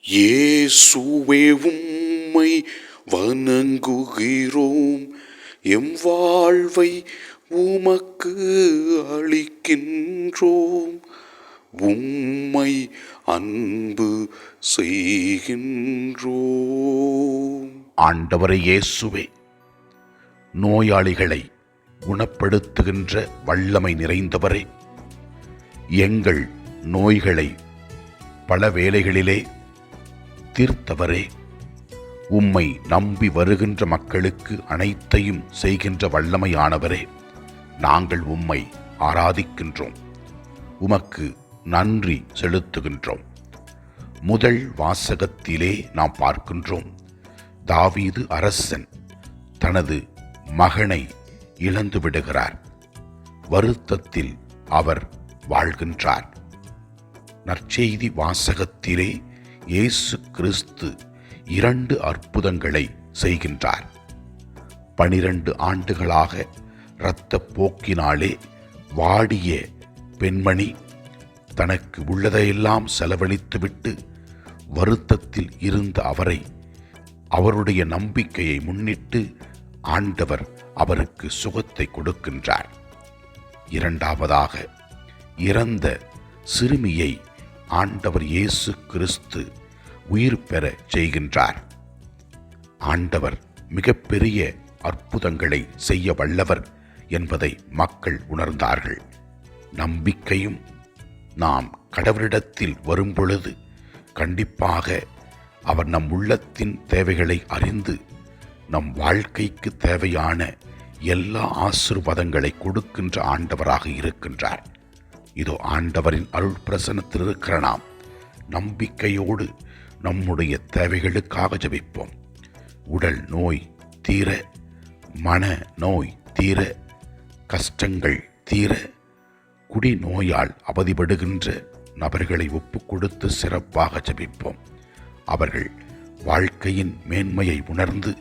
இயேசுவே உம்மை வணங்குகிறோம், எம் வாழ்வை உமக்கு அளிக்கின்றோம், உம்மை அன்பு செய்கின்றோம். ஆண்டவரே இயேசுவே, நோயாளிகளை குணப்படுத்துகின்ற வல்லமை நிறைந்தவரே, எங்கள் நோய்களை பல வேளைகளிலே தீர்த்தவரே, உம்மை நம்பி வருகின்ற மக்களுக்கு அனைத்தையும் செய்கின்ற வல்லமையானவரே, நாங்கள் உம்மை ஆராதிக்கின்றோம், உமக்கு நன்றி செலுத்துகின்றோம். முதல் வாசகத்திலே நாம் பார்க்கின்றோம், தாவீது அரசன் தனது மகனை இழந்து விடுகிறார். வருத்தத்தில் அவர் வாழ்கின்றார். நற்செய்தி வாசகத்திலே இயேசு கிறிஸ்து 2 அற்புதங்களை செய்கின்றார். 12 ஆண்டுகளாக இரத்தப் போக்கினாலே வாடிய பெண்மணி தனக்கு உள்ளதையெல்லாம் செலவழித்துவிட்டு வருத்தத்தில் இருந்த அவரை, அவருடைய நம்பிக்கையை முன்னிட்டு ஆண்டவர் அவருக்கு சுகத்தை கொடுக்கின்றார். இரண்டாவதாக, இறந்த சிறுமியை ஆண்டவர் இயேசு கிறிஸ்து உயிர் பெற செய்கின்றார். ஆண்டவர் மிகப்பெரிய அற்புதங்களை செய்ய வல்லவர் என்பதை மக்கள் உணர்ந்தார்கள். நம்பிக்கையும் நாம் கடவுளிடத்தில் வரும்பொழுது கண்டிப்பாக அவர் நம் உள்ளத்தின் தேவைகளை அறிந்து நம் வாழ்க்கைக்கு தேவையான எல்லா ஆசீர்வாதங்களை கொடுக்கின்ற ஆண்டவராக இருக்கின்றார். இதோ ஆண்டவரின் அருள் பிரசன்னத்தில் இருக்கிற நாம் நம்பிக்கையோடு நம்முடைய தேவைகளுக்காக ஜெபிப்போம். உடல் நோய் தீர, மன நோய் தீர, கஷ்டங்கள் தீர, குடி நோயால் அவதிப்படுகின்ற நபர்களை ஒப்புக் கொடுத்து சிறப்பாக ஜெபிப்போம். அவர்கள் வாழ்க்கையின் மேன்மையை உணர்ந்து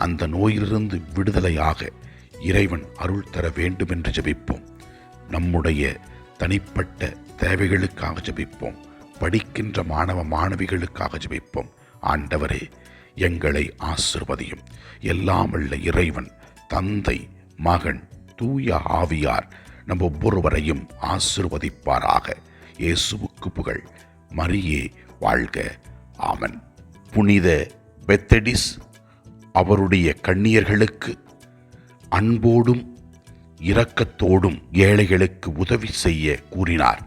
அந்த நோயிலிருந்து விடுதலையாக இறைவன் அருள் தர வேண்டும் என்று ஜெபிப்போம். நம்முடைய தனிப்பட்ட தேவைகளுக்காக ஜெபிப்போம். படிக்கின்ற மாணவ மாணவிகளுக்காக ஜெபிப்போம். ஆண்டவரே, எங்களை ஆசீர்வதியும். எல்லாம் வல்ல இறைவன் தந்தை, மகன், தூய ஆவியார் நம் ஒவ்வொருவரையும் ஆசீர்வதிப்பாராக. இயேசுவுக்கு புகழ். மரியே வாழ்க. ஆமன். புனித பெத்தடிஸ் அவருடைய கன்னியர்களுக்கு அன்போடும் இரக்கத்தோடும் ஏழைகளுக்கு உதவி செய்ய கூறினார்.